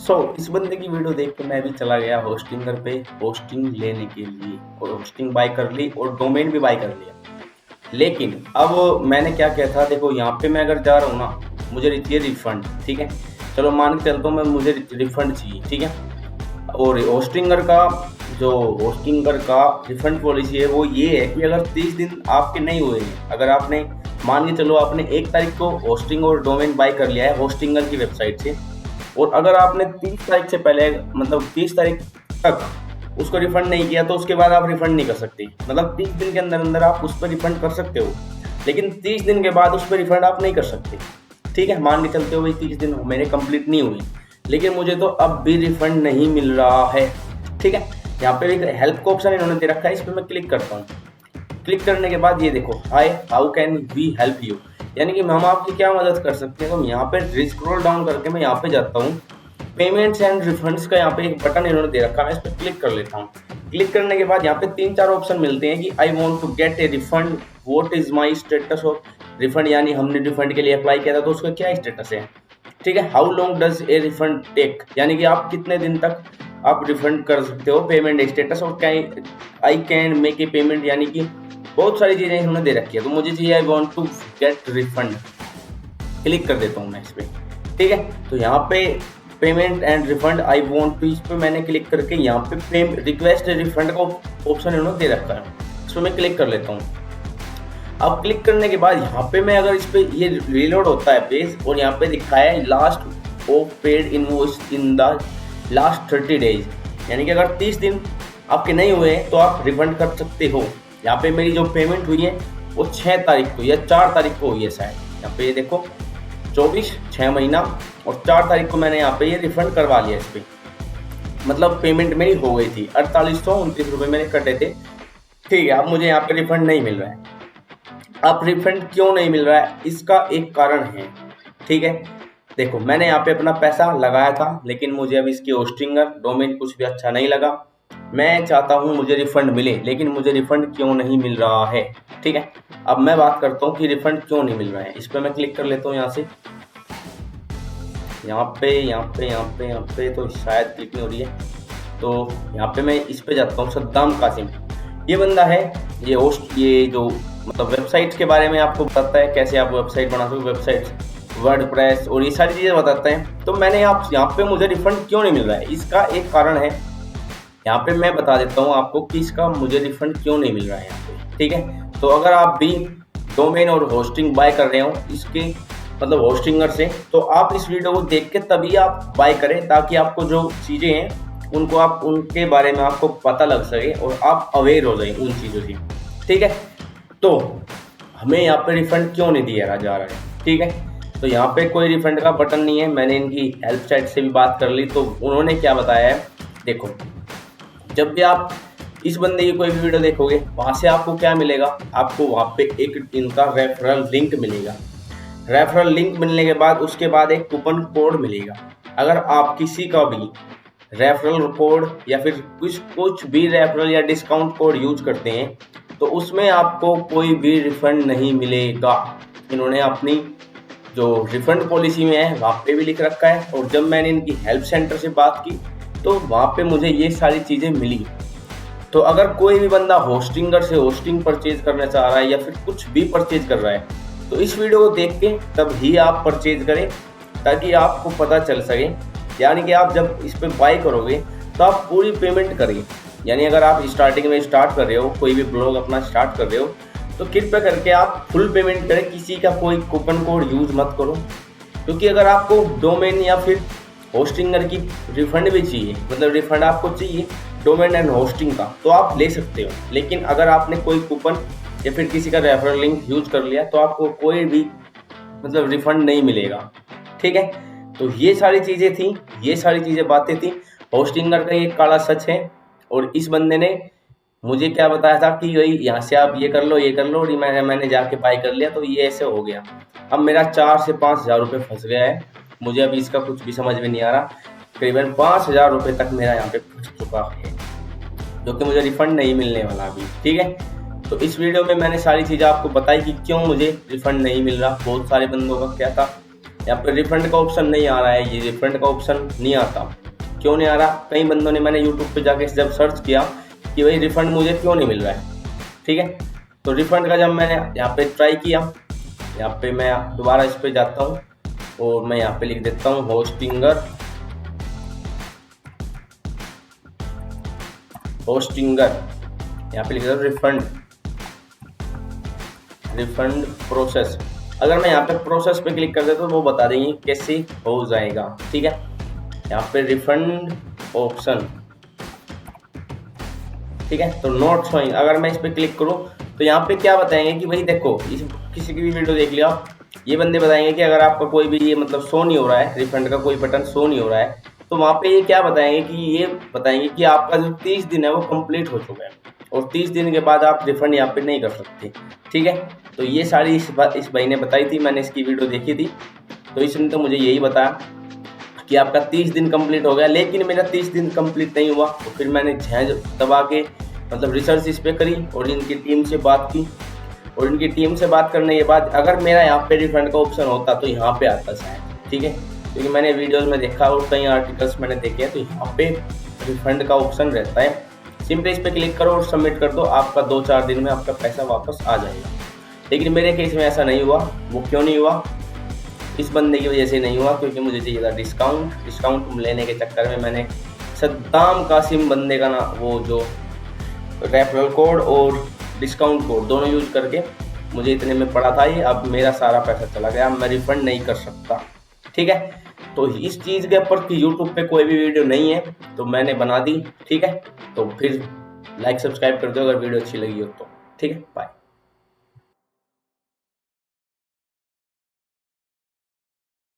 इस बंदे की वीडियो देख के मैं भी चला गया होस्टिंगर पे होस्टिंग लेने के लिए और होस्टिंग बाय कर ली और डोमेन भी बाय कर लिया। लेकिन अब मैंने क्या किया था, देखो यहाँ पे मैं अगर जा रहा हूँ ना, मुझे चाहिए रिफंड, ठीक है। चलो मान के चलता हूँ मैं, मुझे रिफंड चाहिए, ठीक है। और होस्टिंगर का रिफंड पॉलिसी है वो ये है कि अगर 30 दिन आपके नहीं हुए हैं, अगर आपने मान के चलो आपने 1 तारीख को होस्टिंग और डोमेन बाय कर लिया है होस्टिंगर की वेबसाइट से, और अगर आपने 30 तारीख से पहले मतलब 30 तारीख तक उसको रिफंड नहीं किया तो उसके बाद आप रिफंड नहीं कर सकते। मतलब 30 दिन के अंदर अंदर आप उस पर रिफंड कर सकते हो, लेकिन 30 दिन के बाद उस पर रिफंड आप नहीं कर सकते, ठीक है। मान के चलते हो भाई 30 दिन मेरे कंप्लीट नहीं हुए, लेकिन मुझे तो अब भी रिफंड नहीं मिल रहा है, ठीक है। यहाँ पे एक हेल्प का ऑप्शन इन्होंने दे रखा है, इस पर मैं क्लिक करता हूँ। क्लिक करने के बाद ये देखो, hi how can we help you, यानी कि हम आपकी क्या मदद कर सकते हैं। तो यहाँ पे स्क्रॉल डाउन करके मैं यहाँ पे जाता हूँ, पेमेंट्स एंड रिफंड्स का यहाँ पे एक बटन इन्होंने दे रखा है, मैं इस पर क्लिक कर लेता हूँ। क्लिक करने के बाद यहाँ पे 3-4 ऑप्शन मिलते हैं कि I want to get a refund, what is my status of refund, यानी हमने रिफंड के लिए अप्लाई किया था तो उसका क्या स्टेटस है, ठीक है। How long does a refund take, यानी कि आप कितने दिन तक आप रिफंड कर सकते हो, पेमेंट स्टेटस, और I can make a payment, यानी कि बहुत सारी चीजें इन्होंने दे रखी है। तो मुझे चाहिए I want to get refund, click कर देता हूँ मैं इस पर, ठीक है। तो यहाँ पे payment and refund I want to, इस पर मैंने क्लिक करके यहाँ पे रिक्वेस्ट रिफंड का ऑप्शन इन्होंने दे रखा है, इस पर मैं क्लिक कर लेता हूँ। अब क्लिक करने के बाद यहाँ पे मैं अगर इस पे ये रीलोड होता है पेज, और यहाँ पे दिखा है last of paid invoice in the last 30 days, यानी कि अगर 30 दिन आपके नहीं हुए तो आप रिफंड कर सकते हो। यहाँ पे मेरी जो पेमेंट हुई है वो 6 तारीख को या 4 तारीख को हुई है शायद, यहाँ पे ये देखो 24 6 महीना और 4 तारीख को मैंने यहाँ पे ये रिफंड करवा लिया इस पर, मतलब पेमेंट मेरी हो गई थी। 4829 रुपये मैंने कटे थे, ठीक है। अब मुझे यहाँ पे रिफंड नहीं मिल रहा है। अब रिफंड क्यों नहीं मिल रहा है, इसका एक कारण है, ठीक है। देखो मैंने यहाँ पे अपना पैसा लगाया था, लेकिन मुझे अब इसकी होस्टिंगर डोमेन कुछ भी अच्छा नहीं लगा। मैं चाहता हूँ मुझे रिफंड मिले, लेकिन मुझे रिफंड क्यों नहीं मिल रहा है, ठीक है। अब मैं बात करता हूँ कि रिफंड क्यों नहीं मिल रहा है। इस पर मैं क्लिक कर लेता हूँ यहाँ से, यहाँ पे तो शायद क्लिक नहीं हो रही है। तो यहाँ पे मैं इस पे जाता हूँ, सद्दाम कासिम ये बंदा है, ये होस्ट, ये जो मतलब वेबसाइट के बारे में आपको बताता है, कैसे आप वेबसाइट बना सकते हो, वेबसाइट वर्डप्रेस और ये सारी चीज़ें बताते हैं। तो मैंने यहाँ पे मुझे रिफंड क्यों नहीं मिल रहा है, इसका एक कारण है, यहाँ पे मैं बता देता हूँ आपको कि इसका मुझे रिफंड क्यों नहीं मिल रहा है यहाँ पे, ठीक है। तो अगर आप भी डोमेन और होस्टिंग बाय कर रहे हो इसके मतलब होस्टिंगर से, तो आप इस वीडियो को देख के तभी आप बाय करें, ताकि आपको जो चीज़ें हैं उनको आप उनके बारे में आपको पता लग सके और आप अवेयर हो जाए उन चीज़ों से, ठीक है। तो हमें यहाँ पे रिफंड क्यों नहीं दिया जा रहा है, ठीक है। तो यहाँ पे कोई रिफंड का बटन नहीं है। मैंने इनकी हेल्प साइट से भी बात कर ली, तो उन्होंने क्या बताया है, देखो जब भी आप इस बंदे की कोई भी वीडियो देखोगे वहाँ से आपको क्या मिलेगा, आपको वहाँ पे एक इनका रेफरल लिंक मिलेगा। रेफरल लिंक मिलने के बाद उसके बाद एक कूपन कोड मिलेगा। अगर आप किसी का भी रेफरल कोड या फिर कुछ भी रेफरल या डिस्काउंट कोड यूज करते हैं तो उसमें आपको कोई भी रिफंड नहीं मिलेगा। इन्होंने अपनी जो रिफंड पॉलिसी में है वहाँ पे भी लिख रखा है, और जब मैंने इनकी हेल्प सेंटर से बात की तो वहाँ पे मुझे ये सारी चीज़ें मिली। तो अगर कोई भी बंदा होस्टिंगर से होस्टिंग परचेज करना चाह रहा है या फिर कुछ भी परचेज कर रहा है, तो इस वीडियो को देख के तब ही आप परचेज करें, ताकि आपको पता चल सके। यानी कि आप जब इस पर बाय करोगे तो आप पूरी पेमेंट करिए। यानी अगर आप स्टार्टिंग में स्टार्ट कर रहे हो, कोई भी ब्लॉग अपना स्टार्ट कर रहे हो, तो कृपया करके आप फुल पेमेंट करें, किसी का कोई कूपन कोड यूज मत करो। क्योंकि अगर आपको डोमेन या फिर होस्टिंगर की रिफंड भी चाहिए, मतलब रिफंड आपको चाहिए डोमेन एंड होस्टिंग का, तो आप ले सकते हो। लेकिन अगर आपने कोई कूपन या फिर किसी का रेफरल लिंक यूज कर लिया तो आपको कोई भी मतलब रिफंड नहीं मिलेगा, ठीक है। तो ये सारी चीज़ें थी, ये सारी चीज़ें बातें थी। होस्टिंगर का ये काला सच है। और इस बंदे ने मुझे क्या बताया था कि भाई यहाँ से आप ये कर लो ये कर लो, और मैंने जाके बाय कर लिया, तो ये ऐसे हो गया। अब मेरा 4 से 5 हज़ार रुपये फंस गया है। मुझे अभी इसका कुछ भी समझ में नहीं आ रहा। करीबन 5 हज़ार रुपये तक मेरा यहाँ पे फंस चुका है, जो कि मुझे रिफंड नहीं मिलने वाला अभी, ठीक है। तो इस वीडियो में मैंने सारी चीज़ें आपको बताई कि क्यों मुझे रिफंड नहीं मिल रहा। बहुत सारे बंदों का क्या था यहाँ पे रिफंड का ऑप्शन नहीं आ रहा है, ये रिफंड का ऑप्शन नहीं आता। क्यों नहीं आ रहा? कई बंदों ने, मैंने यूट्यूब पे जाके जब सर्च किया कि भाई रिफंड मुझे क्यों नहीं मिल रहा है, ठीक है। तो रिफंड का जब मैंने यहाँ पे ट्राई किया, यहाँ पे मैं दोबारा इस पे जाता हूँ और मैं यहाँ पे लिख देता हूँ होस्टिंगर यहाँ पे लिख देता हूँ रिफंड प्रोसेस। अगर मैं यहाँ पे प्रोसेस पे क्लिक कर देता हूँ तो वो बता देंगे कैसे हो जाएगा, ठीक है। यहाँ पे रिफंड ऑप्शन, ठीक है। तो नोट शोइंग, अगर मैं इस पे क्लिक करूँ तो यहाँ पे क्या बताएंगे कि भाई देखो, किसी की भी वीडियो देख लिया, ये बंदे बताएंगे कि अगर आपका कोई भी ये मतलब शो नहीं हो रहा है, रिफंड का कोई बटन शो नहीं हो रहा है, तो वहाँ पे ये क्या बताएंगे कि ये बताएंगे कि आपका जो 30 दिन है वो कंप्लीट हो चुका है और 30 दिन के बाद आप रिफंड यहाँ पे नहीं कर सकते, ठीक है। तो ये सारी इस भाई ने बताई थी, मैंने इसकी वीडियो देखी थी, तो इसने तो मुझे यही बताया कि आपका 30 दिन कंप्लीट हो गया। लेकिन मेरा 30 दिन कंप्लीट नहीं हुआ, तो फिर मैंने झेंझ दबा के मतलब रिसर्च इस पर करी और इनकी टीम से बात की, और इनकी टीम से बात करने के बाद अगर मेरा यहाँ पे रिफंड का ऑप्शन होता तो यहाँ पे आता शायद, ठीक है। क्योंकि मैंने वीडियोस में देखा और कई आर्टिकल्स मैंने देखे हैं, तो यहाँ पे रिफंड का ऑप्शन रहता है। सिंपली इस पर क्लिक करो और सबमिट कर दो, आपका 2-4 दिन में आपका पैसा वापस आ जाएगा। लेकिन मेरे केस में ऐसा नहीं हुआ। वो क्यों नहीं हुआ? इस बंदे की वजह से नहीं हुआ क्योंकि मुझे चाहिए था डिस्काउंट लेने के चक्कर में मैंने सद्दाम कासिम बंदे का ना वो जो रेफरल कोड और डिस्काउंट कोड दोनों यूज करके मुझे इतने में पड़ा था ये। अब मेरा सारा पैसा चला गया, मैं रिफंड नहीं कर सकता, ठीक है। तो इस चीज़ के ऊपर कि यूट्यूब पे कोई भी वीडियो नहीं है तो मैंने बना दी, ठीक है। तो फिर लाइक सब्सक्राइब कर दो अगर वीडियो अच्छी लगी हो तो, ठीक है। बाय।